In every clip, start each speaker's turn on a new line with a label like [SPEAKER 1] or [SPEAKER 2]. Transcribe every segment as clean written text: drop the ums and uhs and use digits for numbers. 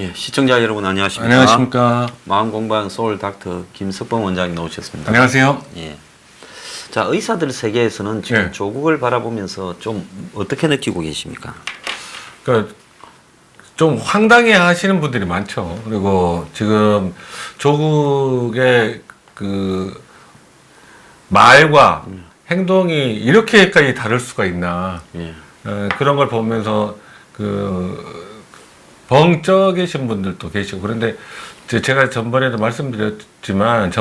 [SPEAKER 1] 예, 시청자 여러분 안녕하십니까?
[SPEAKER 2] 안녕하십니까?
[SPEAKER 1] 마음공부하는 소울 닥터 김석범 원장님 나오셨습니다.
[SPEAKER 2] 안녕하세요.
[SPEAKER 1] 예. 자, 의사들 세계에서는 지금
[SPEAKER 2] 예.
[SPEAKER 1] 조국을 바라보면서 좀 어떻게 느끼고 계십니까?
[SPEAKER 2] 그러니까 좀 황당해 하시는 분들이 많죠. 그리고 지금 조국의 그 말과 행동이 이렇게까지 다를 수가 있나.
[SPEAKER 1] 예.
[SPEAKER 2] 그런 걸 보면서 벙쪄 계신 분들도 계시고. 그런데 제가 전번에도 말씀드렸지만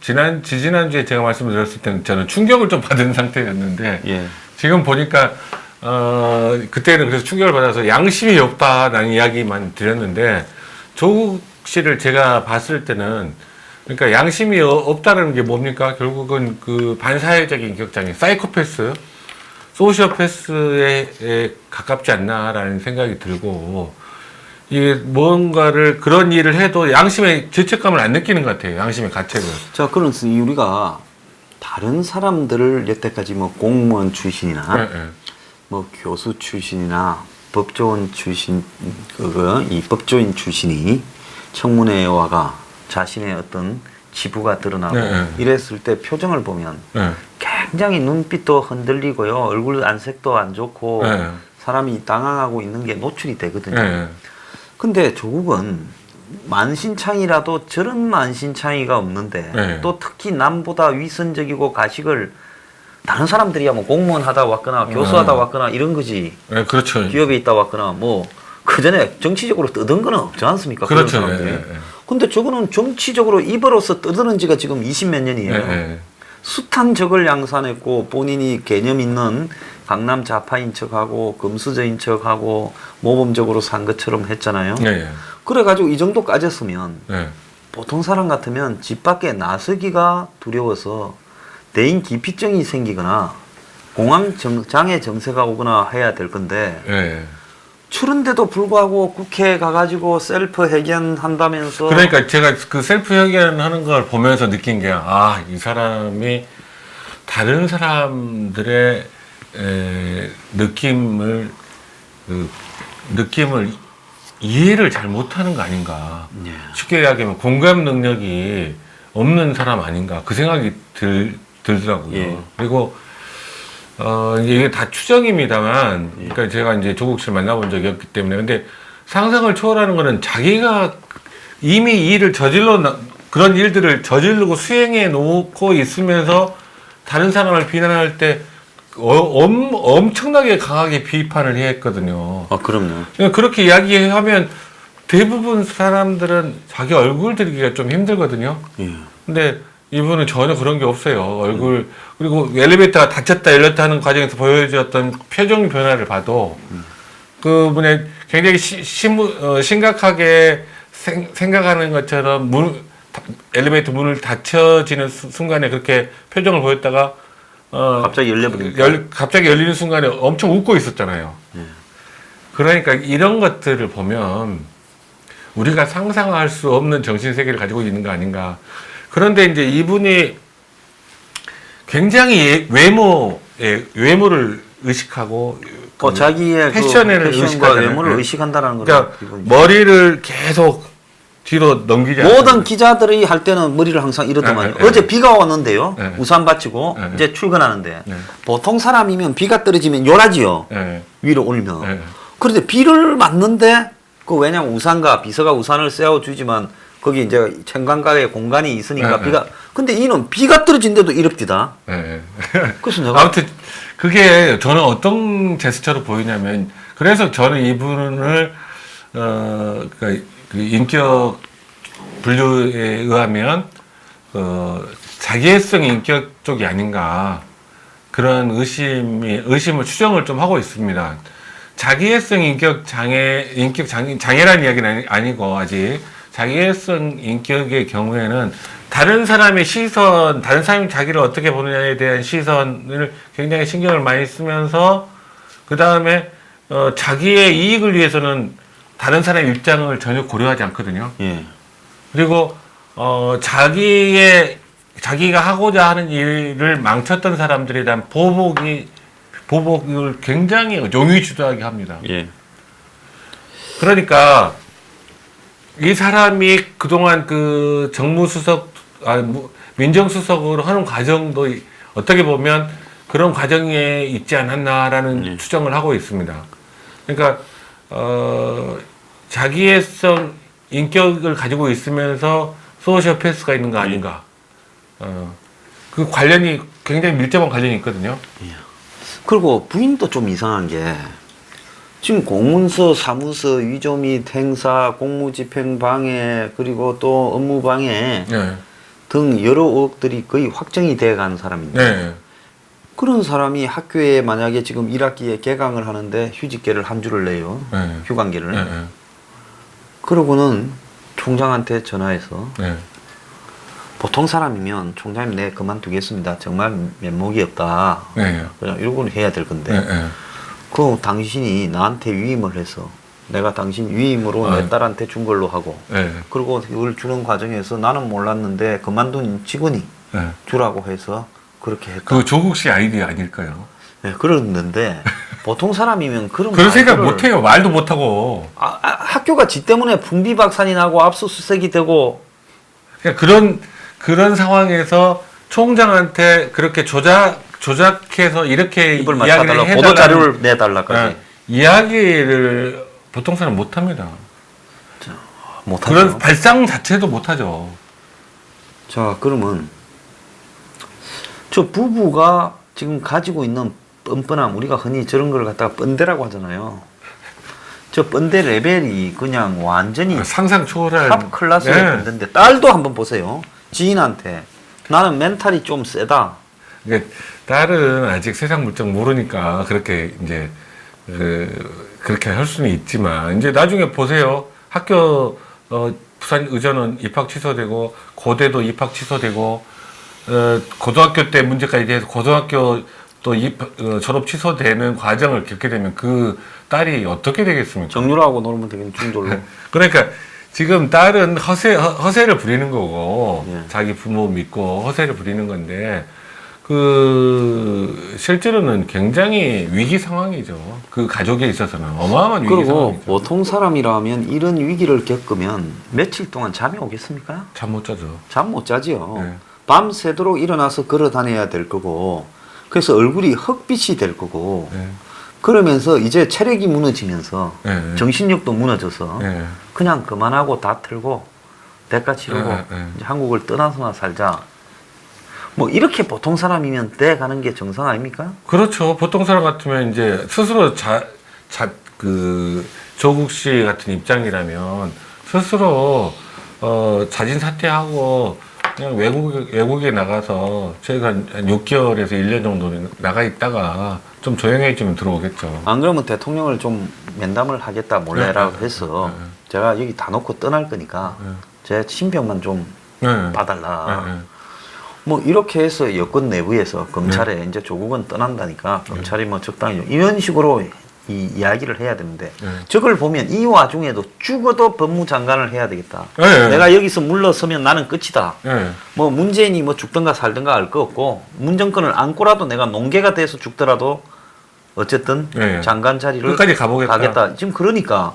[SPEAKER 2] 지난주에 제가 말씀드렸을 때는 저는 충격을 좀 받은 상태였는데
[SPEAKER 1] 예.
[SPEAKER 2] 지금 보니까 그때는 그래서 충격을 받아서 양심이 없다라는 이야기만 드렸는데 조국 씨를 제가 봤을 때는 그러니까 양심이 없다는 게 뭡니까? 결국은 그 반사회적인 격장애, 사이코패스, 소시오패스에 가깝지 않나라는 생각이 들고 이게 뭔가를 그런 일을 해도 양심의 죄책감을 안 느끼는 것 같아요. 양심의 가책을.
[SPEAKER 1] 자, 그런 우리가 다른 사람들을 여태까지 뭐 공무원 출신이나
[SPEAKER 2] 네.
[SPEAKER 1] 뭐 교수 출신이나 법조원 출신 이 법조인 출신이 청문회에 와가 자신의 어떤 지부가 드러나고
[SPEAKER 2] 네.
[SPEAKER 1] 이랬을 때 표정을 보면
[SPEAKER 2] 네.
[SPEAKER 1] 굉장히 눈빛도 흔들리고요, 얼굴 안색도 안 좋고
[SPEAKER 2] 네.
[SPEAKER 1] 사람이 당황하고 있는 게 노출이 되거든요.
[SPEAKER 2] 네.
[SPEAKER 1] 근데 조국은 만신창이라도 저런 만신창이가 없는데
[SPEAKER 2] 네.
[SPEAKER 1] 또 특히 남보다 위선적이고 가식을 다른 사람들이야 뭐 공무원 하다 왔거나 교수하다 왔거나 이런 거지.
[SPEAKER 2] 네, 그렇죠.
[SPEAKER 1] 기업에 있다 왔거나 뭐 그전에 정치적으로 떠든 거는 없지 않습니까?
[SPEAKER 2] 그렇죠.
[SPEAKER 1] 그런 사람들이.
[SPEAKER 2] 네.
[SPEAKER 1] 근데 저거는 정치적으로 입으로서 떠드는 지가 지금 20몇 년이에요.
[SPEAKER 2] 네.
[SPEAKER 1] 숱한 적을 양산했고 본인이 개념 있는 강남 좌파인 척하고 금수저인 척하고 모범적으로 산 것처럼 했잖아요.
[SPEAKER 2] 네.
[SPEAKER 1] 그래가지고 이 정도 까졌으면
[SPEAKER 2] 네.
[SPEAKER 1] 보통 사람 같으면 집 밖에 나서기가 두려워서 대인 기피증이 생기거나 공황장애 증세가 오거나 해야 될 건데
[SPEAKER 2] 네.
[SPEAKER 1] 추른데도 불구하고 국회에 가가지고 셀프 회견한다면서.
[SPEAKER 2] 그러니까 제가 그 셀프 회견하는 걸 보면서 느낀 게, 이 사람이 다른 사람들의 느낌을 이해를 잘 못하는 거 아닌가.
[SPEAKER 1] 예.
[SPEAKER 2] 쉽게 이야기하면 공감 능력이 없는 사람 아닌가. 그 생각이 들더라고요.
[SPEAKER 1] 예.
[SPEAKER 2] 그리고 이게 다 추정입니다만, 그러니까 제가 이제 조국 씨를 만나본 적이 없기 때문에, 근데 상상을 초월하는 거는 자기가 이미 이 일을 그런 일들을 저지르고 수행해 놓고 있으면서 다른 사람을 비난할 때 엄청나게 강하게 비판을 했거든요.
[SPEAKER 1] 아, 그럼요.
[SPEAKER 2] 그러니까 그렇게 이야기하면 대부분 사람들은 자기 얼굴 들기가 좀 힘들거든요.
[SPEAKER 1] 예.
[SPEAKER 2] 근데 이분은 전혀 그런 게 없어요. 얼굴, 그리고 엘리베이터가 닫혔다 열렸다 하는 과정에서 보여줬던 표정 변화를 봐도 그분의 굉장히 심각하게 생각하는 것처럼 엘리베이터 문을 닫혀지는 순간에 그렇게 표정을 보였다가
[SPEAKER 1] 갑자기 열려버리니까.
[SPEAKER 2] 갑자기 열리는 순간에 엄청 웃고 있었잖아요. 그러니까 이런 것들을 보면 우리가 상상할 수 없는 정신세계를 가지고 있는 거 아닌가. 그런데 이제 이분이 굉장히 외모를 의식하고
[SPEAKER 1] 자기의
[SPEAKER 2] 패션을
[SPEAKER 1] 패션과
[SPEAKER 2] 의식하잖아요.
[SPEAKER 1] 외모를
[SPEAKER 2] 네.
[SPEAKER 1] 의식한다는 거죠.
[SPEAKER 2] 그러니까 머리를 계속 뒤로 넘기지
[SPEAKER 1] 모든
[SPEAKER 2] 않잖아요.
[SPEAKER 1] 기자들이 할 때는 머리를 항상 이러더만요.
[SPEAKER 2] 네, 네,
[SPEAKER 1] 어제 비가 왔는데요.
[SPEAKER 2] 네.
[SPEAKER 1] 우산 받치고
[SPEAKER 2] 네.
[SPEAKER 1] 이제 출근하는데
[SPEAKER 2] 네.
[SPEAKER 1] 보통 사람이면 비가 떨어지면 요라지요.
[SPEAKER 2] 네.
[SPEAKER 1] 위로 올면.
[SPEAKER 2] 네.
[SPEAKER 1] 그런데 비를 맞는데 왜냐면 우산과 비서가 우산을 씌워주지만 거기 이제 청강가에 공간이 있으니까
[SPEAKER 2] 네.
[SPEAKER 1] 비가. 근데 이는 비가 떨어진데도 이럽디다.
[SPEAKER 2] 네.
[SPEAKER 1] 그래서 내가
[SPEAKER 2] 아무튼 그게 저는 어떤 제스처로 보이냐면, 그래서 저는 이분을 그 인격 분류에 의하면 자기애성 인격 쪽이 아닌가, 그런 의심을 추정을 좀 하고 있습니다. 자기애성 장애라는 이야기는 아니고, 아직 자기애성 인격의 경우에는 다른 사람의 시선, 다른 사람이 자기를 어떻게 보느냐에 대한 시선을 굉장히 신경을 많이 쓰면서, 그 다음에 자기의 이익을 위해서는 다른 사람의 입장을 전혀 고려하지 않거든요.
[SPEAKER 1] 예.
[SPEAKER 2] 그리고 자기가 하고자 하는 일을 망쳤던 사람들에 대한 보복을 굉장히 용의주도하게 합니다.
[SPEAKER 1] 예.
[SPEAKER 2] 그러니까 이 사람이 그동안 그 정무수석, 민정수석으로 하는 과정도 어떻게 보면 그런 과정에 있지 않았나라는 추정을 하고 있습니다. 그러니까, 자기애성 인격을 가지고 있으면서 소시오패스가 있는 거 아닌가. 그 관련이 굉장히 밀접한 관련이 있거든요.
[SPEAKER 1] 그리고 부인도 좀 이상한 게 지금 공문서, 사무서, 위조 및 행사, 공무집행 방해, 그리고 또 업무 방해
[SPEAKER 2] 네.
[SPEAKER 1] 등 여러 의혹들이 거의 확정이 돼 가는 사람인데
[SPEAKER 2] 네.
[SPEAKER 1] 그런 사람이 학교에 만약에 지금 1학기에 개강을 하는데 휴직계를 한 주를 내요.
[SPEAKER 2] 네.
[SPEAKER 1] 휴관계를.
[SPEAKER 2] 네.
[SPEAKER 1] 그러고는 총장한테 전화해서
[SPEAKER 2] 네.
[SPEAKER 1] 보통 사람이면 총장님 내 그만두겠습니다. 정말 면목이 없다.
[SPEAKER 2] 네.
[SPEAKER 1] 그냥 이러고는 해야 될 건데
[SPEAKER 2] 네. 네.
[SPEAKER 1] 그 당신이 나한테 위임을 해서 내가 당신 위임으로 내 딸한테 준 걸로 하고
[SPEAKER 2] 네.
[SPEAKER 1] 그리고 이걸 주는 과정에서 나는 몰랐는데 그만둔 직원이
[SPEAKER 2] 네.
[SPEAKER 1] 주라고 해서 그렇게 했다.
[SPEAKER 2] 그 조국 씨 아이디어 아닐까요?
[SPEAKER 1] 네, 그랬는데 보통 사람이면
[SPEAKER 2] 그런 생각 못해요. 말도 못하고.
[SPEAKER 1] 학교가 지 때문에 분비박산이 나고 압수수색이 되고
[SPEAKER 2] 그러니까 그런 상황에서 총장한테 그렇게 조작해서 이렇게
[SPEAKER 1] 입을
[SPEAKER 2] 이야기를
[SPEAKER 1] 맞춰달라고
[SPEAKER 2] 해달라는
[SPEAKER 1] 보도 자료를 내달라까지
[SPEAKER 2] 이야기를 보통 사람 못합니다.
[SPEAKER 1] 못하죠.
[SPEAKER 2] 그런 발상 자체도 못하죠.
[SPEAKER 1] 자, 그러면 저 부부가 지금 가지고 있는 뻔뻔함, 우리가 흔히 저런 걸 갖다가 뻔대라고 하잖아요. 저 뻔대 레벨이 그냥 완전히
[SPEAKER 2] 상상 초월할
[SPEAKER 1] 탑 클래스의
[SPEAKER 2] 네.
[SPEAKER 1] 뻔대인데 딸도 한번 보세요. 지인한테 나는 멘탈이 좀 세다.
[SPEAKER 2] 그러니까 딸은 아직 세상 물정 모르니까 그렇게 이제 그렇게 할 수는 있지만 이제 나중에 보세요. 학교 부산 의전은 입학 취소되고 고대도 입학 취소되고 고등학교 때 문제까지 돼서 고등학교 또 졸업 취소되는 과정을 겪게 되면 그 딸이 어떻게 되겠습니까?
[SPEAKER 1] 정유라하고 놀면 되겠네, 중졸로.
[SPEAKER 2] 그러니까 지금 딸은 허세를 부리는 거고
[SPEAKER 1] 예.
[SPEAKER 2] 자기 부모 믿고 허세를 부리는 건데 실제로는 굉장히 위기 상황이죠. 그 가족에 있어서는 어마어마한 위기
[SPEAKER 1] 그리고
[SPEAKER 2] 상황이죠.
[SPEAKER 1] 보통 사람이라면 이런 위기를 겪으면 며칠 동안 잠이 오겠습니까?
[SPEAKER 2] 잠 못 자죠.
[SPEAKER 1] 잠 못 자지요.
[SPEAKER 2] 네.
[SPEAKER 1] 밤새도록 일어나서 걸어 다녀야 될 거고 그래서 얼굴이 흑빛이 될 거고
[SPEAKER 2] 네.
[SPEAKER 1] 그러면서 이제 체력이 무너지면서
[SPEAKER 2] 네.
[SPEAKER 1] 정신력도 무너져서
[SPEAKER 2] 네.
[SPEAKER 1] 그냥 그만하고 다 틀고 대가 치르고
[SPEAKER 2] 네.
[SPEAKER 1] 이제 한국을 떠나서나 살자. 뭐 이렇게 보통 사람이면 돼 가는 게 정상 아닙니까?
[SPEAKER 2] 그렇죠. 보통 사람 같으면 이제 스스로 조국 씨 같은 입장이라면 스스로 자진 사퇴하고 그냥 외국에 나가서 최근 한 6개월에서 1년 정도 나가 있다가 좀 조용해지면 들어오겠죠.
[SPEAKER 1] 안 그러면 대통령을 좀 면담을 하겠다 몰래라고 해서 제가 여기 다 놓고 떠날 거니까 제 친병만 좀 봐달라. 뭐 이렇게 해서 여권 내부에서 검찰에 이제 조국은 떠난다니까 검찰이 뭐 적당히 좀 이런 식으로 이 이야기를 해야 되는데 저걸 보면 이 와중에도 죽어도 법무장관을 해야 되겠다. 내가 여기서 물러서면 나는 끝이다. 뭐 문재인이 뭐 죽든가 살든가 알 거 없고 문정권을 안고라도 내가 농계가 돼서 죽더라도 어쨌든 장관 자리를
[SPEAKER 2] 끝까지 가보겠다.
[SPEAKER 1] 지금 그러니까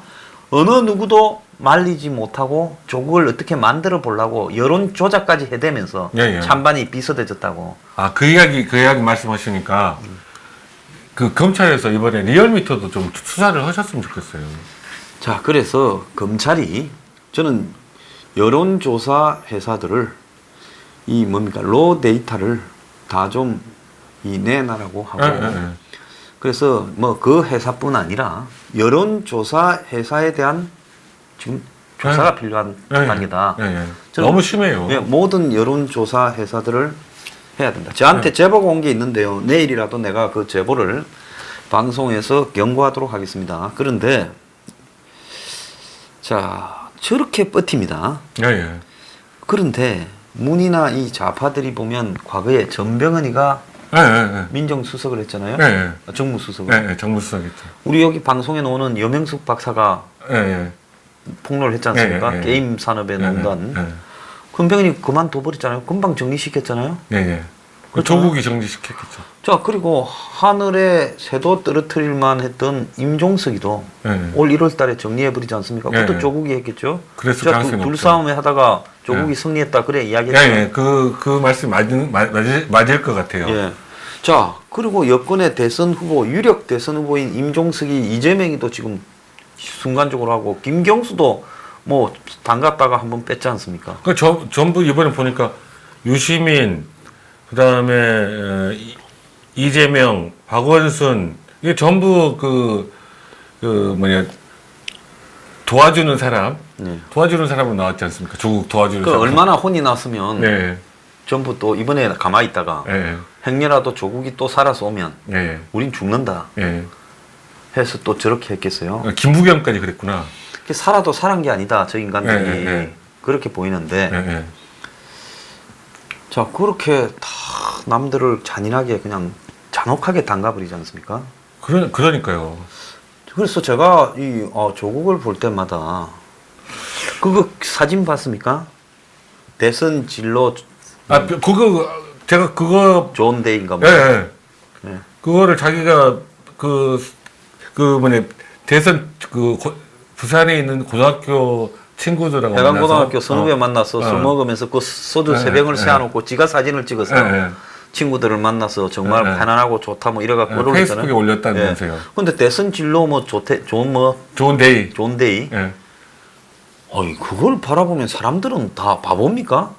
[SPEAKER 1] 어느 누구도 말리지 못하고 조국을 어떻게 만들어 보려고 여론 조작까지 해대면서 찬반이 비슷해졌다고.
[SPEAKER 2] 아, 그 이야기 말씀하시니까 그 검찰에서 이번에 리얼미터도 좀 수사를 하셨으면 좋겠어요.
[SPEAKER 1] 자, 그래서 검찰이 저는 여론조사 회사들을 이 뭡니까 로 데이터를 다 좀 내놔라고 하고 그래서 뭐 그 회사뿐 아니라 여론조사 회사에 대한 지금 조사가 필요한 단계다.
[SPEAKER 2] 너무 심해요.
[SPEAKER 1] 모든 여론조사 회사들을 해야 된다. 저한테 제보가 온 게 있는데요. 내일이라도 내가 그 제보를 방송에서 경고하도록 하겠습니다. 그런데 자 저렇게 버팁니다. 그런데 문이나 이 좌파들이 보면 과거에 전병헌이가 민정수석을 했잖아요. 정무수석을.
[SPEAKER 2] 정무수석했죠.
[SPEAKER 1] 우리 여기 방송에 나오는 여명숙 박사가 폭로를 했지 않습니까? 게임 산업에 논단. 금병헌이 그만둬 버렸잖아요. 금방 정리시켰잖아요.
[SPEAKER 2] 조국이 정지시켰겠죠.
[SPEAKER 1] 자, 그리고 하늘에 새도 떨어뜨릴만 했던 임종석이도
[SPEAKER 2] 네.
[SPEAKER 1] 올 1월 달에 정리해버리지 않습니까? 그것도
[SPEAKER 2] 네.
[SPEAKER 1] 조국이 했겠죠?
[SPEAKER 2] 그랬을
[SPEAKER 1] 자,
[SPEAKER 2] 가능성이
[SPEAKER 1] 둘
[SPEAKER 2] 높죠.
[SPEAKER 1] 싸움에 하다가 조국이
[SPEAKER 2] 네.
[SPEAKER 1] 승리했다. 그래,
[SPEAKER 2] 예,
[SPEAKER 1] 이야기했잖아요.
[SPEAKER 2] 예. 그 말씀 맞을 것 같아요.
[SPEAKER 1] 예. 자, 그리고 여권의 대선 후보, 유력 대선 후보인 임종석이 이재명이 또 지금 순간적으로 하고, 김경수도 뭐, 당 갔다가 한번 뺐지 않습니까?
[SPEAKER 2] 전부 이번에 보니까 유시민, 그 다음에 이재명, 박원순, 이게 전부 도와주는 사람,
[SPEAKER 1] 네.
[SPEAKER 2] 도와주는 사람으로 나왔지 않습니까? 조국 도와주는
[SPEAKER 1] 그
[SPEAKER 2] 사람.
[SPEAKER 1] 얼마나 혼이 났으면
[SPEAKER 2] 네.
[SPEAKER 1] 전부 또 이번에 가만히 있다가
[SPEAKER 2] 예,
[SPEAKER 1] 행여라도 조국이 또 살아서 오면
[SPEAKER 2] 예,
[SPEAKER 1] 우린 죽는다
[SPEAKER 2] 예.
[SPEAKER 1] 해서 또 저렇게 했겠어요.
[SPEAKER 2] 김부겸까지 그랬구나.
[SPEAKER 1] 살아도 살은 게 아니다. 저 인간들이
[SPEAKER 2] 예, 예.
[SPEAKER 1] 그렇게 보이는데
[SPEAKER 2] 예, 예.
[SPEAKER 1] 자, 그렇게 다 남들을 잔인하게 그냥 잔혹하게 담가버리지 않습니까?
[SPEAKER 2] 그러니까요.
[SPEAKER 1] 그래서 제가 이 조국을 볼 때마다 그거 사진 봤습니까? 대선 진로
[SPEAKER 2] 제가 그거
[SPEAKER 1] 좋은 데인가 뭐.
[SPEAKER 2] 예, 예.
[SPEAKER 1] 예.
[SPEAKER 2] 그거를 자기가 대선 부산에 있는 고등학교 친구들하고
[SPEAKER 1] 해강고등학교 선후배 만나서 술
[SPEAKER 2] 어.
[SPEAKER 1] 먹으면서 그 소주
[SPEAKER 2] 예,
[SPEAKER 1] 세 병을
[SPEAKER 2] 예.
[SPEAKER 1] 세워놓고 지가 사진을 찍어서
[SPEAKER 2] 예, 예.
[SPEAKER 1] 친구들을 만나서 정말
[SPEAKER 2] 예, 예.
[SPEAKER 1] 편안하고 좋다 뭐 이래갖고
[SPEAKER 2] 예,
[SPEAKER 1] 올렸잖아요.
[SPEAKER 2] 페이스북에 올렸다면서요.
[SPEAKER 1] 근데 대선 진로 뭐 좋은 뭐
[SPEAKER 2] 좋은 데이.
[SPEAKER 1] 좋은 데이.
[SPEAKER 2] 예.
[SPEAKER 1] 어이, 그걸 바라보면 사람들은 다 바보입니까?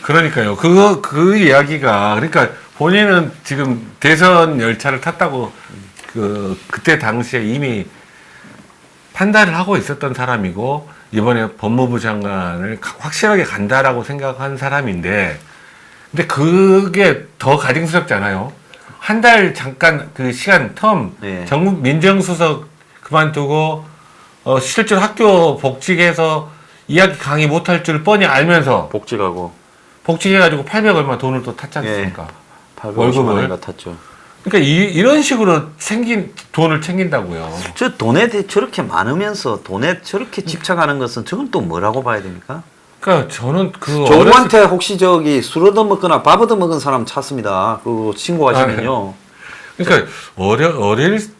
[SPEAKER 2] 그러니까요. 그 이야기가, 그러니까 본인은 지금 대선 열차를 탔다고 그때 당시에 이미 판단을 하고 있었던 사람이고, 이번에 법무부 장관을 확실하게 간다라고 생각한 사람인데, 근데 그게 더 가증스럽잖아요. 한 달 잠깐 그 시간,
[SPEAKER 1] 네.
[SPEAKER 2] 민정수석 그만두고, 실제로 학교 복직해서 이야기 강의 못할 줄 뻔히 알면서,
[SPEAKER 1] 복직하고
[SPEAKER 2] 복직해가지고 800 얼마 돈을 또 탔지 않습니까?
[SPEAKER 1] 850만 원 같았죠.
[SPEAKER 2] 그러니까 이런 식으로 돈을 챙긴다고요.
[SPEAKER 1] 저 돈에 대해 저렇게 많으면서 돈에 저렇게 집착하는 것은 저건 또 뭐라고 봐야 됩니까?
[SPEAKER 2] 그러니까 저는
[SPEAKER 1] 조국한테 혹시 저기 술 얻어먹거나 밥 얻어먹은 사람 찾습니다. 그 신고하시면요.
[SPEAKER 2] 그러니까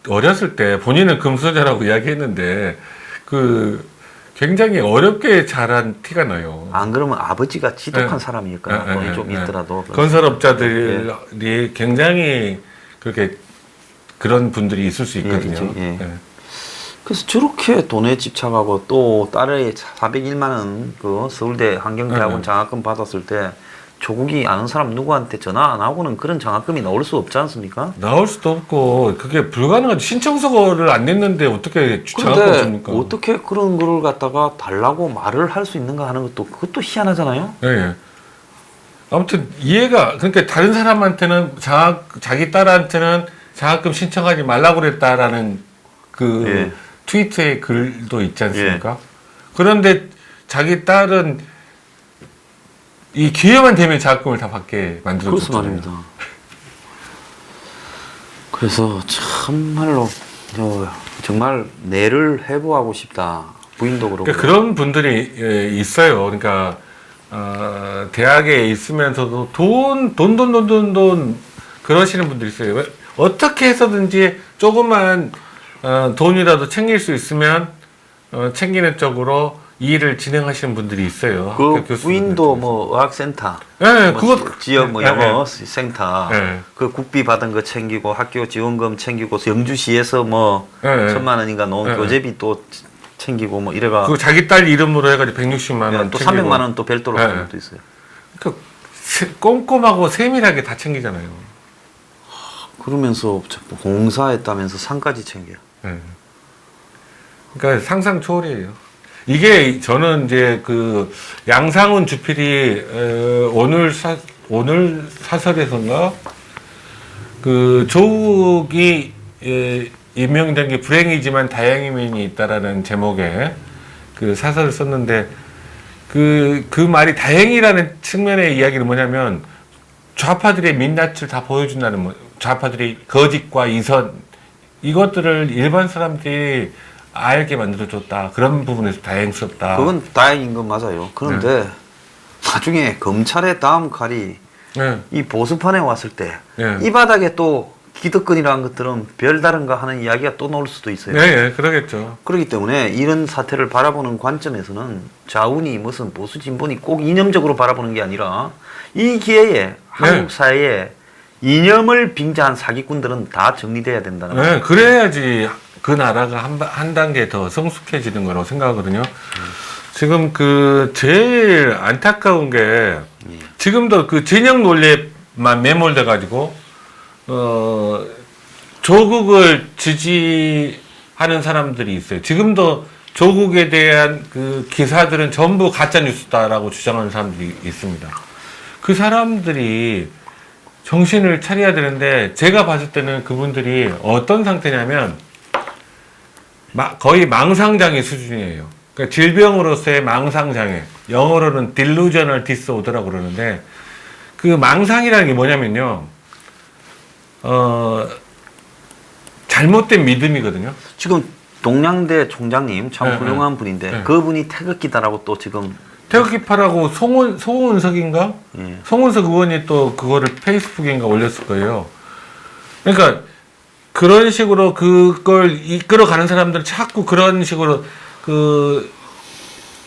[SPEAKER 2] 어렸을 때 본인은 금수저라고 이야기했는데 굉장히 어렵게 자란 티가 나요.
[SPEAKER 1] 안 그러면 아버지가 지독한
[SPEAKER 2] 네.
[SPEAKER 1] 사람이었거나 돈이 좀 있더라도.
[SPEAKER 2] 건설업자들이 굉장히 그런 분들이 있을 수 있거든요.
[SPEAKER 1] 예.
[SPEAKER 2] 예.
[SPEAKER 1] 그래서 저렇게 돈에 집착하고 또 딸의 401만 원 그 서울대 환경대학원 장학금 받았을 때 조국이 아는 사람 누구한테 전화 안 하고는 그런 장학금이 나올 수 없지 않습니까?
[SPEAKER 2] 나올 수도 없고 그게 불가능하지. 신청서를 안 냈는데 어떻게 장학금
[SPEAKER 1] 그런데
[SPEAKER 2] 줍니까?
[SPEAKER 1] 어떻게 그런 거를 갖다가 달라고 말을 할 수 있는가 하는 것도 그것도 희한하잖아요.
[SPEAKER 2] 예, 예. 아무튼 그러니까 다른 사람한테는 자기 딸한테는 장학금 신청하지 말라고 그랬다라는
[SPEAKER 1] 예.
[SPEAKER 2] 트위터에 글도 있지 않습니까? 그런데 자기 딸은 이 기회만 되면 장학금을 다 받게
[SPEAKER 1] 그렇소
[SPEAKER 2] 만들어줬잖아요.
[SPEAKER 1] 말입니다. 그래서 참말로 정말 뇌를 해부하고 싶다. 부인도 그러고.
[SPEAKER 2] 그러니까 그런 분들이 있어요. 그러니까 대학에 있으면서도 돈 그러시는 분들이 있어요. 어떻게 해서든지 조금만 돈이라도 챙길 수 있으면 챙기는 쪽으로 일을 진행하시는 분들이 있어요.
[SPEAKER 1] 그
[SPEAKER 2] 교수분들
[SPEAKER 1] 부인도
[SPEAKER 2] 중에서.
[SPEAKER 1] 뭐 의학센터,
[SPEAKER 2] 예,
[SPEAKER 1] 뭐
[SPEAKER 2] 그거
[SPEAKER 1] 지역 뭐
[SPEAKER 2] 예,
[SPEAKER 1] 영어
[SPEAKER 2] 예.
[SPEAKER 1] 센터,
[SPEAKER 2] 예.
[SPEAKER 1] 그 국비 받은 거 챙기고 학교 지원금 챙기고 영주시에서 뭐
[SPEAKER 2] 예, 예.
[SPEAKER 1] 1,000만 원인가 놓은
[SPEAKER 2] 예,
[SPEAKER 1] 교재비 또 챙기고 뭐 이래가
[SPEAKER 2] 그 자기 딸 이름으로 해가지고 160만 원
[SPEAKER 1] 또
[SPEAKER 2] 챙기고.
[SPEAKER 1] 300만 원 또 별도로
[SPEAKER 2] 예,
[SPEAKER 1] 하는
[SPEAKER 2] 예.
[SPEAKER 1] 것도 있어요.
[SPEAKER 2] 그러니까 꼼꼼하고 세밀하게 다 챙기잖아요.
[SPEAKER 1] 그러면서 공사했다면서 상까지 챙겨.
[SPEAKER 2] 예. 그러니까 상상 초월이에요. 이게 저는 이제 양상훈 주필이 오늘 사설에서인가 조국이 임명된 게 불행이지만 다행인 면이 있다라는 제목의 사설을 썼는데 그 말이 다행이라는 측면의 이야기는 뭐냐면 좌파들의 민낯을 다 보여준다는 좌파들의 거짓과 이선 이것들을 일반 사람들이 알게 만들어줬다. 그런 부분에서 다행스럽다.
[SPEAKER 1] 그건 다행인 건 맞아요. 그런데 나중에 검찰의 다음 칼이
[SPEAKER 2] 네.
[SPEAKER 1] 이 보수판에 왔을 때 이
[SPEAKER 2] 네.
[SPEAKER 1] 바닥에 또 기득권이라는 것들은 별다른가 하는 이야기가 또 나올 수도 있어요.
[SPEAKER 2] 네, 네, 그러겠죠.
[SPEAKER 1] 그렇기 때문에 이런 사태를 바라보는 관점에서는 좌우니 무슨 보수 진보니 꼭 이념적으로 바라보는 게 아니라 이 기회에 한국 사회에 이념을 빙자한 사기꾼들은 다 정리돼야 된다는
[SPEAKER 2] 네, 그래야지 그 나라가 한 단계 더 성숙해지는 거라고 생각하거든요. 지금 그 제일 안타까운 게 지금도 그 진영 논리에만 매몰돼 가지고 조국을 지지하는 사람들이 있어요. 지금도 조국에 대한 그 기사들은 전부 가짜 뉴스다라고 주장하는 사람들이 있습니다. 그 사람들이 정신을 차려야 되는데 제가 봤을 때는 그분들이 어떤 상태냐면 거의 망상장애 수준이에요. 그러니까 질병으로서의 망상장애, 영어로는 delusional disorder라고 그러는데 그 망상이라는 게 뭐냐면요. 잘못된 믿음이거든요.
[SPEAKER 1] 지금 동양대 총장님 참
[SPEAKER 2] 네,
[SPEAKER 1] 훌륭한 분인데
[SPEAKER 2] 네.
[SPEAKER 1] 그분이 태극기다라고 또 지금
[SPEAKER 2] 태극기파라고 송은석인가?
[SPEAKER 1] 예.
[SPEAKER 2] 송은석 의원이 또 그거를 페이스북인가 올렸을 거예요. 그러니까 그런 식으로 그걸 이끌어가는 사람들은 자꾸 그런 식으로 그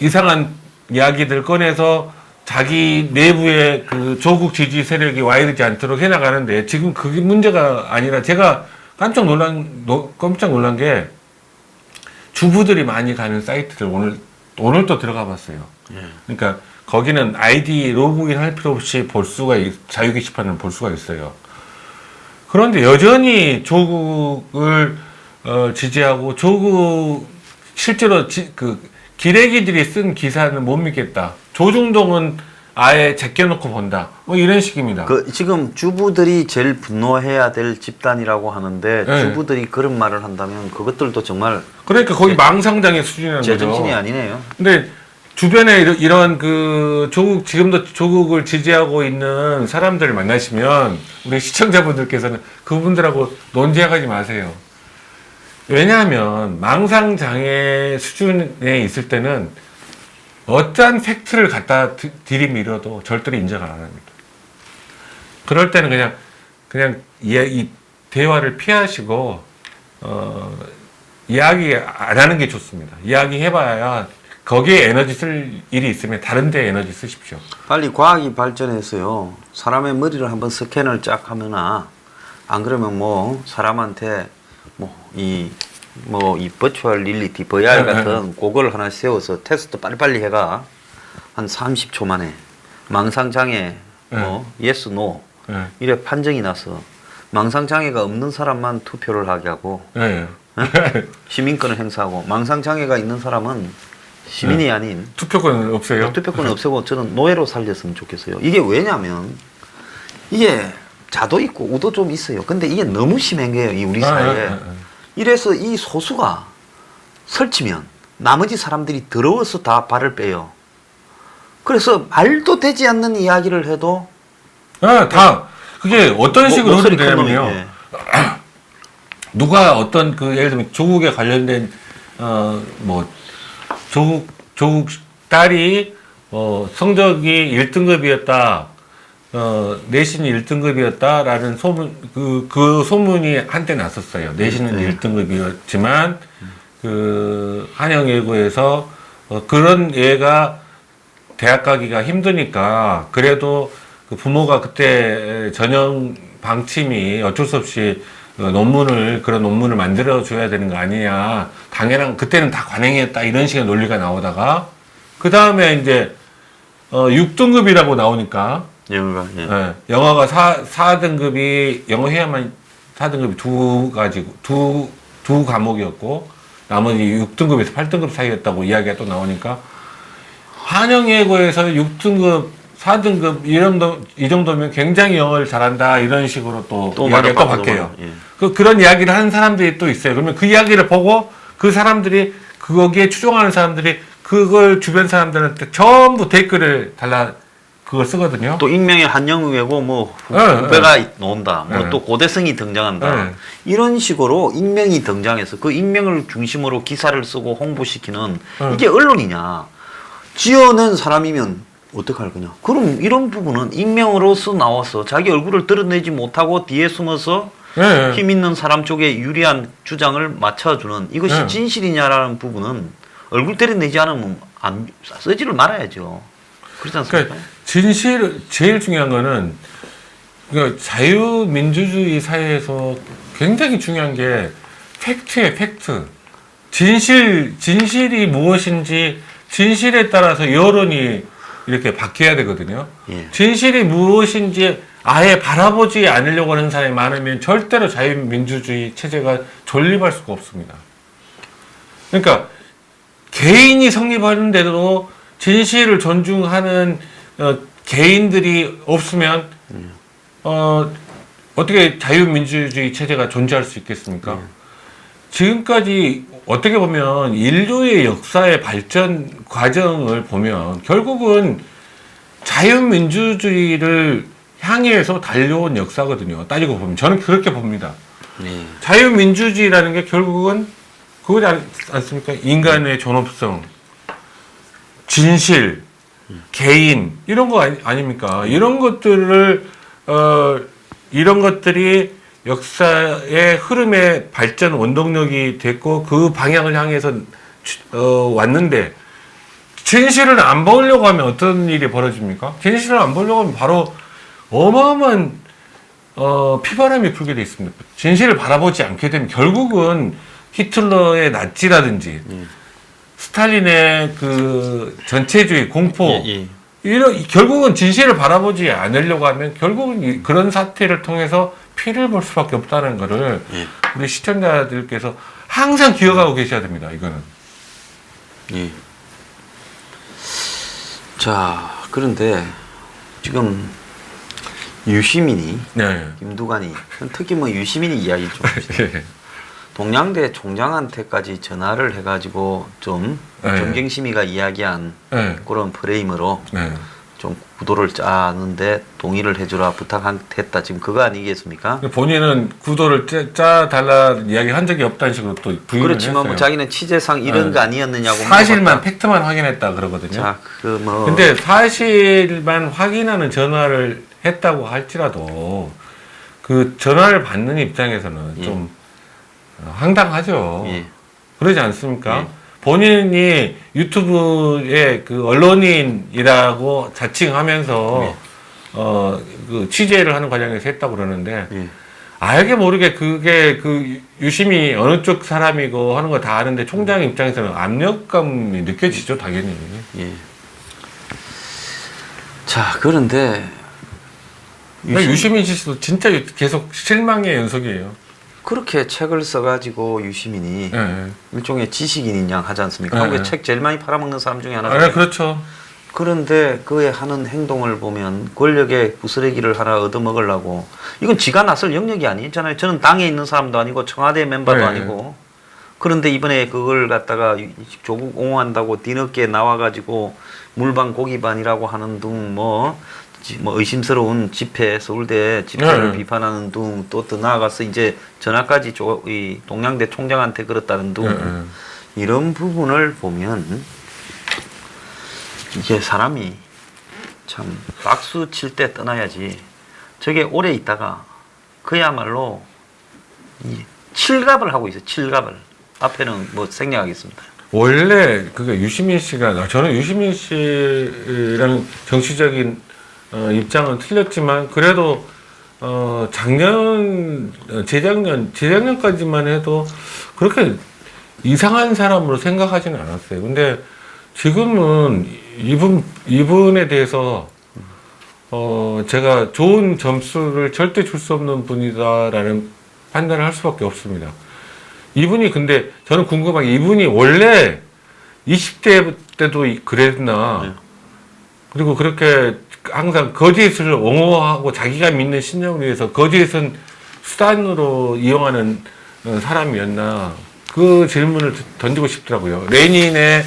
[SPEAKER 2] 이상한 이야기들 꺼내서 자기 내부의 그 조국 지지 세력이 와이르지 않도록 해나가는데 지금 그게 문제가 아니라 제가 깜짝 놀란 게 주부들이 많이 가는 사이트를 오늘 또 들어가 봤어요. 그러니까 거기는 아이디 로그인 할 필요 없이 자유 게시판을 볼 수가 있어요. 그런데 여전히 조국을 지지하고 실제로 그 기레기들이 쓴 기사는 못 믿겠다. 조중동은 아예 제껴놓고 본다. 뭐 이런 식입니다.
[SPEAKER 1] 지금 주부들이 제일 분노해야 될 집단이라고 하는데
[SPEAKER 2] 네.
[SPEAKER 1] 주부들이 그런 말을 한다면 그것들도 정말
[SPEAKER 2] 그러니까 거의 망상장애 수준이라는 거죠.
[SPEAKER 1] 제정신이 아니네요.
[SPEAKER 2] 근데 주변에 이런 그 지금도 조국을 지지하고 있는 사람들을 만나시면 우리 시청자분들께서는 그분들하고 논쟁하지 마세요. 왜냐하면 망상장애 수준에 있을 때는 어떠한 팩트를 갖다 들이밀어도 절대로 인정을 안 합니다. 그럴 때는 그냥 이 대화를 피하시고 이야기 안 하는 게 좋습니다. 이야기 해봐야 거기에 에너지 쓸 일이 있으면 다른 데 에너지 쓰십시오.
[SPEAKER 1] 빨리 과학이 발전해서요. 사람의 머리를 한번 스캔을 쫙 하거나 안 그러면 뭐 사람한테 이 버추얼 리얼리티 VR 같은 그걸 하나 세워서 테스트 빨리빨리 해가 한 30초 만에 망상장애 yes, no 이래 판정이 나서 망상장애가 없는 사람만 투표를 하게 하고 시민권을 행사하고 망상장애가 있는 사람은 시민이 아닌
[SPEAKER 2] 투표권은 없어요?
[SPEAKER 1] 투표권을 없애고 저는 노예로 살렸으면 좋겠어요. 이게 왜냐면 이게 자도 있고 우도 좀 있어요. 근데 이게 너무 심한 거예요. 이 우리 사회에. 이래서 이 소수가 설치면 나머지 사람들이 더러워서 다 발을 빼요. 그래서 말도 되지 않는 이야기를 해도
[SPEAKER 2] 그게 어떤 식으로 흐르냐면요.
[SPEAKER 1] 예.
[SPEAKER 2] 누가 어떤 예를 들면 조국에 관련된 조국 딸이 성적이 1등급이었다. 내신이 1등급이었다라는 소문, 그 소문이 한때 났었어요. 내신은 1등급이었지만, 한영예고에서, 그런 애가 대학 가기가 힘드니까, 그래도 그 부모가 그때 전형 방침이 어쩔 수 없이 그런 논문을 만들어줘야 되는 거 아니냐. 당연한, 그때는 다 관행이었다. 이런 식의 논리가 나오다가, 그 다음에 이제, 6등급이라고 나오니까, 영어가 4등급이, 영어 해야만 4등급이 두 과목이었고, 나머지 6등급에서 8등급 사이였다고 이야기가 또 나오니까, 한영예고에서 6등급, 4등급, 이 정도면 굉장히 영어를 잘한다, 이런 식으로 또 이야기가 또 바뀌어요. 그런 이야기를 하는 사람들이 또 있어요. 그러면 그 이야기를 보고, 그 사람들이, 거기에 추종하는 사람들이, 그걸 주변 사람들한테 전부 댓글을 그걸 쓰거든요.
[SPEAKER 1] 또 익명의 한영예고 후배가 나온다. 또 고대성이 등장한다. 이런 식으로 익명이 등장해서 그 익명을 중심으로 기사를 쓰고 홍보시키는 이게 언론이냐. 지어낸 사람이면 어떡할 거냐. 그럼 이런 부분은 익명으로서 나와서 자기 얼굴을 드러내지 못하고 뒤에 숨어서
[SPEAKER 2] 네.
[SPEAKER 1] 힘 있는 사람 쪽에 유리한 주장을 맞춰주는 이것이
[SPEAKER 2] 네.
[SPEAKER 1] 진실이냐라는 부분은 얼굴 드러내지 않으면 쓰지를 말아야죠. 그렇지 않습니까?
[SPEAKER 2] 그러니까 진실 제일 중요한 거는 그러니까 자유민주주의 사회에서 굉장히 중요한 게 팩트예요, 팩트. 진실이 무엇인지 진실에 따라서 여론이 이렇게 바뀌어야 되거든요.
[SPEAKER 1] 예.
[SPEAKER 2] 진실이 무엇인지 아예 바라보지 않으려고 하는 사람이 많으면 절대로 자유민주주의 체제가 존립할 수가 없습니다. 그러니까 개인이 성립하는데도 진실을 존중하는 개인들이 없으면 어떻게 자유민주주의 체제가 존재할 수 있겠습니까? 지금까지 어떻게 보면 인류의 역사의 발전 과정을 보면 결국은 자유민주주의를 향해서 달려온 역사거든요. 따지고 보면 저는 그렇게 봅니다.
[SPEAKER 1] 네.
[SPEAKER 2] 자유민주주의라는 게 결국은 그거지 않습니까? 인간의 존엄성, 진실, 개인 이런 거 아닙니까? 이런 것들을 이런 것들이 역사의 흐름의 발전 원동력이 됐고 그 방향을 향해서 왔는데 진실을 안 보려고 하면 어떤 일이 벌어집니까? 진실을 안 보려고 하면 바로 어마어마한 피바람이 불게 돼 있습니다. 진실을 바라보지 않게 되면 결국은 히틀러의 나치라든지 스탈린의 그 전체주의 공포 결국은 진실을 바라보지 않으려고 하면 결국은 그런 사태를 통해서 피를 볼 수밖에 없다는 거를 우리 시청자들께서 항상 기억하고 계셔야 됩니다. 이거는.
[SPEAKER 1] 예. 자, 그런데 지금 유시민이
[SPEAKER 2] 네.
[SPEAKER 1] 김두관이 특히 뭐 유시민이 이야기 좀 해주세요. 동양대 총장한테까지 전화를 해가지고 좀 정경심이가 이야기한 그런 프레임으로 좀 구도를 짜는데 동의를 해주라 부탁했다. 지금 그거 아니겠습니까?
[SPEAKER 2] 본인은 구도를 짜달라는 이야기 한 적이 없다는 식으로 또 부인을
[SPEAKER 1] 그렇지만
[SPEAKER 2] 했어요.
[SPEAKER 1] 뭐 자기는 취재상 이런 거 아니었느냐고
[SPEAKER 2] 사실만
[SPEAKER 1] 물어봤다.
[SPEAKER 2] 팩트만 확인했다 그러거든요.
[SPEAKER 1] 자, 그 뭐
[SPEAKER 2] 근데 사실만 확인하는 전화를 했다고 할지라도 그 전화를 받는 입장에서는 좀 황당하죠. 그러지 않습니까? 본인이 유튜브에 그 언론인이라고 자칭하면서 그 취재를 하는 과정에서 했다고 그러는데 알게 모르게 그게 그 유심히 어느 쪽 사람이고 하는 거 다 아는데 총장 입장에서는 압력감이 느껴지죠, 당연히.
[SPEAKER 1] 자, 그런데
[SPEAKER 2] 유시민 씨도 진짜 계속 실망의 연속이에요.
[SPEAKER 1] 그렇게 책을 써가지고 유시민이 일종의 지식인인 양 하지 않습니까? 한국에 책 제일 많이 팔아먹는 사람 중에 하나죠.
[SPEAKER 2] 네, 그렇죠.
[SPEAKER 1] 그런데 그의 하는 행동을 보면 권력의 부스러기를 하나 얻어먹으려고 이건 지가 나설 영역이 아니잖아요. 저는 당에 있는 사람도 아니고 청와대 멤버도 아니고 그런데 이번에 그걸 갖다가 조국 옹호한다고 뒤늦게 나와가지고 물반 고기반이라고 하는 등 뭐 의심스러운 집회, 서울대 집회를 비판하는 등 또 더 나아가서 이제 전화까지 이 동양대 총장한테 그랬다는 등 이런 부분을 보면 이게 사람이 참 박수 칠 때 떠나야지 저게 오래 있다가 그야말로 이 칠갑을 하고 있어요. 칠갑을. 앞에는 뭐 생략하겠습니다.
[SPEAKER 2] 원래 그게 유시민 씨가 저는 유시민 씨랑 정치적인 입장은 틀렸지만 그래도 재작년까지만 해도 그렇게 이상한 사람으로 생각하지는 않았어요. 근데 지금은 이분에 대해서 제가 좋은 점수를 절대 줄 수 없는 분이다라는 판단을 할 수밖에 없습니다. 이분이 근데 저는 궁금한 게 이분이 원래 20대 때도 그랬나 그리고 그렇게 항상 거짓을 옹호하고 자기가 믿는 신념을 위해서 거짓은 수단으로 이용하는 사람이었나 그 질문을 던지고 싶더라고요. 레닌의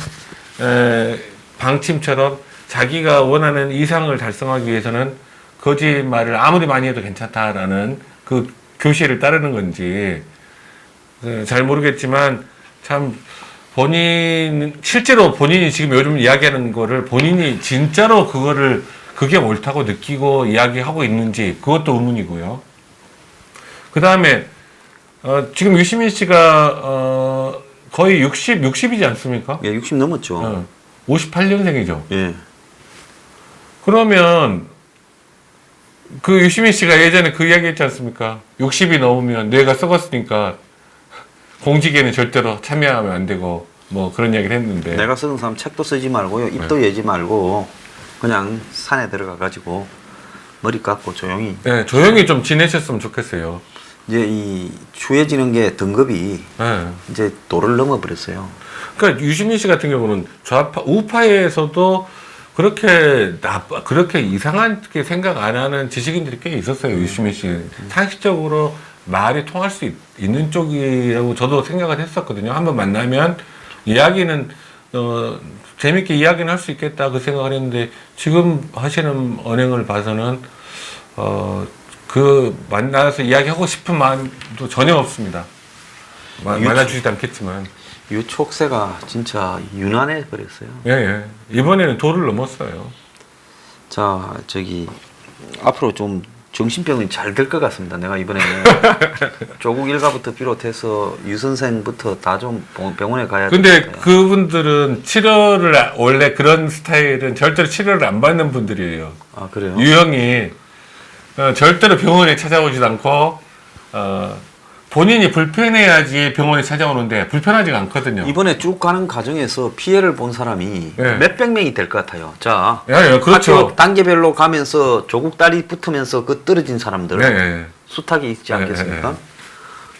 [SPEAKER 2] 방침처럼 자기가 원하는 이상을 달성하기 위해서는 거짓말을 아무리 많이 해도 괜찮다라는 그 교시를 따르는 건지 잘 모르겠지만 참 실제로 본인이 지금 요즘 이야기하는 거를 본인이 진짜로 그게 옳다고 느끼고 이야기하고 있는지 그것도 의문이고요. 그 다음에, 지금 유시민 씨가, 거의 60이지 않습니까?
[SPEAKER 1] 예, 60 넘었죠.
[SPEAKER 2] 58년생이죠.
[SPEAKER 1] 예.
[SPEAKER 2] 그러면, 그 유시민 씨가 예전에 그 이야기 했지 않습니까? 60이 넘으면 뇌가 썩었으니까 공직에는 절대로 참여하면 안 되고, 뭐 그런 이야기를 했는데.
[SPEAKER 1] 내가 쓰는 사람 책도 쓰지 말고요. 입도 예지 말고 그냥 산에 들어가 가지고 머리 깎고 조용히.
[SPEAKER 2] 네, 조용히 좀 지내셨으면 좋겠어요.
[SPEAKER 1] 이제 이 추해지는 게 등급이
[SPEAKER 2] 네.
[SPEAKER 1] 이제 도를 넘어버렸어요.
[SPEAKER 2] 그러니까 유시민 씨 같은 경우는 우파에서도 그렇게 이상하게 생각 안 하는 지식인들이 꽤 있었어요. 유시민 씨. 상식적으로 말이 통할 수 있는 쪽이라고 저도 생각을 했었거든요. 한번 만나면 이야기는, 재밌게 이야기는 할 수 있겠다 그 생각을 했는데 지금 하시는 언행을 봐서는, 만나서 이야기하고 싶은 마음도 전혀 없습니다. 만나주지도 않겠지만.
[SPEAKER 1] 유촉새가 진짜 유난해 버렸어요.
[SPEAKER 2] 예, 예. 이번에는 도를 넘었어요.
[SPEAKER 1] 자, 앞으로 좀 정신병이 잘 될 것 같습니다. 내가 이번에 조국 일가부터 비롯해서 유 선생부터 다 좀 병원에 가야
[SPEAKER 2] 근데
[SPEAKER 1] 되겠어요.
[SPEAKER 2] 그분들은 원래 그런 스타일은 절대로 치료를 안 받는 분들이에요.
[SPEAKER 1] 아, 그래요?
[SPEAKER 2] 유형이, 절대로 병원에 찾아오지도 않고, 본인이 불편해야지 병원에 찾아오는데 불편하지가 않거든요.
[SPEAKER 1] 이번에 쭉 가는 과정에서 피해를 본 사람이
[SPEAKER 2] 네.
[SPEAKER 1] 몇백 명이 될 것 같아요. 자,
[SPEAKER 2] 예, 예, 그렇죠.
[SPEAKER 1] 학교 단계별로 가면서 조국 딸이 붙으면서 그 떨어진 사람들
[SPEAKER 2] 예, 예.
[SPEAKER 1] 수탁이 있지 않겠습니까?
[SPEAKER 2] 예, 예.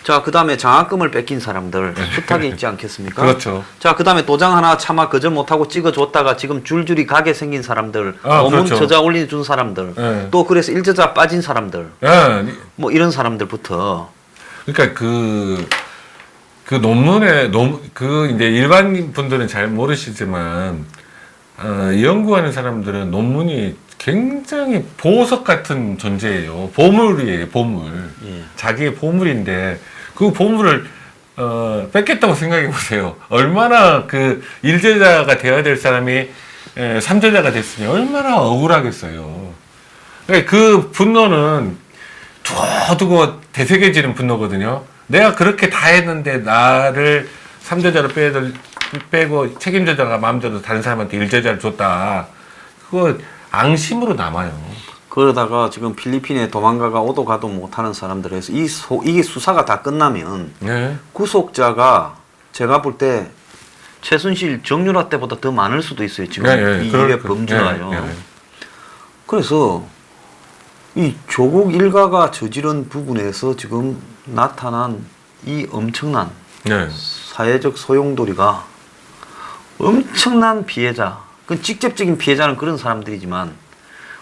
[SPEAKER 1] 자, 그 다음에 장학금을 뺏긴 사람들 수탁이 있지 않겠습니까?
[SPEAKER 2] 그렇죠.
[SPEAKER 1] 자, 그 다음에 도장 하나 차마 거저 못하고 찍어줬다가 지금 줄줄이 가게 생긴 사람들, 논문
[SPEAKER 2] 그렇죠.
[SPEAKER 1] 저자 올려준 사람들,
[SPEAKER 2] 예.
[SPEAKER 1] 또 그래서 일저자 빠진 사람들,
[SPEAKER 2] 예.
[SPEAKER 1] 뭐 이런 사람들부터
[SPEAKER 2] 그러니까 그 논문에 이제 일반 분들은 잘 모르시지만 연구하는 사람들은 논문이 굉장히 보석 같은 존재예요. 보물이에요, 보물.
[SPEAKER 1] 예.
[SPEAKER 2] 자기의 보물인데 그 보물을 뺏겼다고 생각해 보세요. 얼마나 그 일제자가 되어야 될 사람이 삼제자가 됐으니 얼마나 억울하겠어요. 그러니까 그 분노는 두고두고 되새겨지는 분노거든요. 내가 그렇게 다 했는데 나를 삼제자로 빼고 책임자가 마음대로 다른 사람한테 일제자를 줬다. 그거 앙심으로 남아요.
[SPEAKER 1] 그러다가 지금 필리핀에 도망가가 오도 가도 못하는 사람들에서 이게 수사가 다 끝나면
[SPEAKER 2] 네.
[SPEAKER 1] 구속자가 제가 볼 때 최순실 정유라 때보다 더 많을 수도 있어요. 지금 이 일의 범죄가요. 그래서 이 조국 일가가 저지른 부분에서 지금 나타난 이 엄청난
[SPEAKER 2] 네.
[SPEAKER 1] 사회적 소용돌이가 엄청난 피해자, 그 직접적인 피해자는 그런 사람들이지만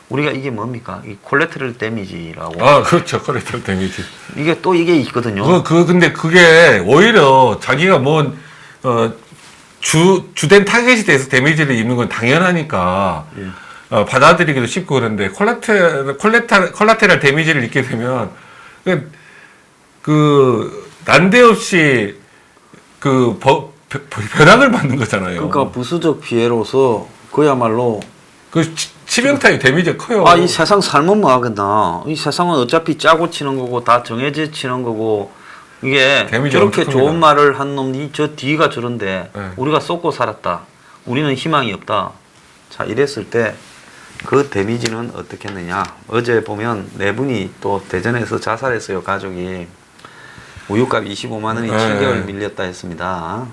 [SPEAKER 1] 우리가 이게 뭡니까? 이 콜레테럴 데미지라고.
[SPEAKER 2] 아, 그렇죠. 콜레테럴 데미지.
[SPEAKER 1] 이게 또 이게 있거든요.
[SPEAKER 2] 근데 그게 오히려 자기가 주된 타겟이 돼서 데미지를 입는 건 당연하니까.
[SPEAKER 1] 예.
[SPEAKER 2] 받아들이기도 쉽고 그런데 콜라테럴 데미지를 입게 되면 난데없이 변학을 받는 거잖아요.
[SPEAKER 1] 그러니까 부수적 피해로서 그야말로
[SPEAKER 2] 치명타의 데미지가 커요.
[SPEAKER 1] 이 세상 살면 뭐 하겠나. 이 세상은 어차피 짜고 치는 거고 다 정해져 치는 거고 이게 저렇게 좋은 말을 한 놈이 저 뒤가 저런데
[SPEAKER 2] 네.
[SPEAKER 1] 우리가 쏟고 살았다. 우리는 희망이 없다. 자, 이랬을 때 그 데미지는 어떻게 했느냐. 어제 보면 네 분이 또 대전에서 자살했어요. 가족이. 우유값 25만 원이 7개월 밀렸다 했습니다.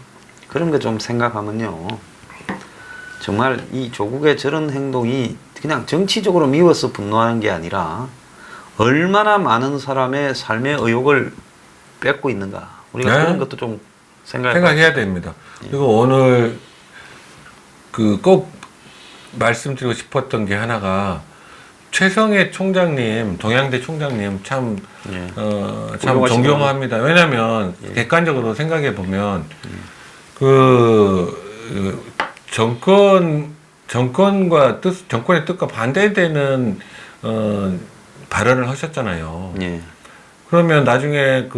[SPEAKER 1] 그런 거 좀 생각하면요. 정말 이 조국의 저런 행동이 그냥 정치적으로 미워서 분노하는 게 아니라 얼마나 많은 사람의 삶의 의욕을 뺏고 있는가. 우리가
[SPEAKER 2] 네.
[SPEAKER 1] 그런 것도 좀
[SPEAKER 2] 생각해야 됩니다. 그리고 오늘 꼭 말씀드리고 싶었던 게 하나가 최성해 총장님, 동양대 총장님 참 존경합니다. 왜냐하면 객관적으로 생각해 보면 정권의 뜻과 반대되는 발언을 하셨잖아요.
[SPEAKER 1] 예.
[SPEAKER 2] 그러면 나중에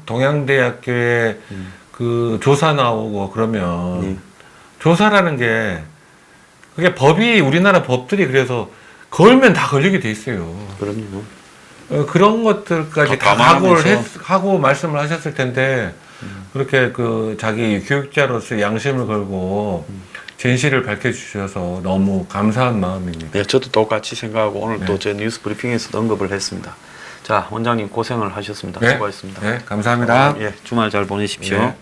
[SPEAKER 2] 동양대학교의 그 조사 나오고 그러면
[SPEAKER 1] 네.
[SPEAKER 2] 조사라는 게 그게 법이 우리나라 법들이 그래서 걸면 다 걸리게 돼 있어요.
[SPEAKER 1] 그럼요.
[SPEAKER 2] 그런 것들까지 다
[SPEAKER 1] 감안하면서.
[SPEAKER 2] 하고 말씀을 하셨을 텐데 그렇게 그 자기 교육자로서 양심을 걸고 진실을 밝혀주셔서 너무 감사한 마음입니다.
[SPEAKER 1] 네, 저도 똑같이 생각하고 오늘
[SPEAKER 2] 네.
[SPEAKER 1] 또 제 뉴스 브리핑에서도 언급을 했습니다. 자, 원장님 고생을 하셨습니다.
[SPEAKER 2] 네.
[SPEAKER 1] 수고하셨습니다.
[SPEAKER 2] 네, 감사합니다.
[SPEAKER 1] 예, 주말 잘 보내십시오.
[SPEAKER 2] 네.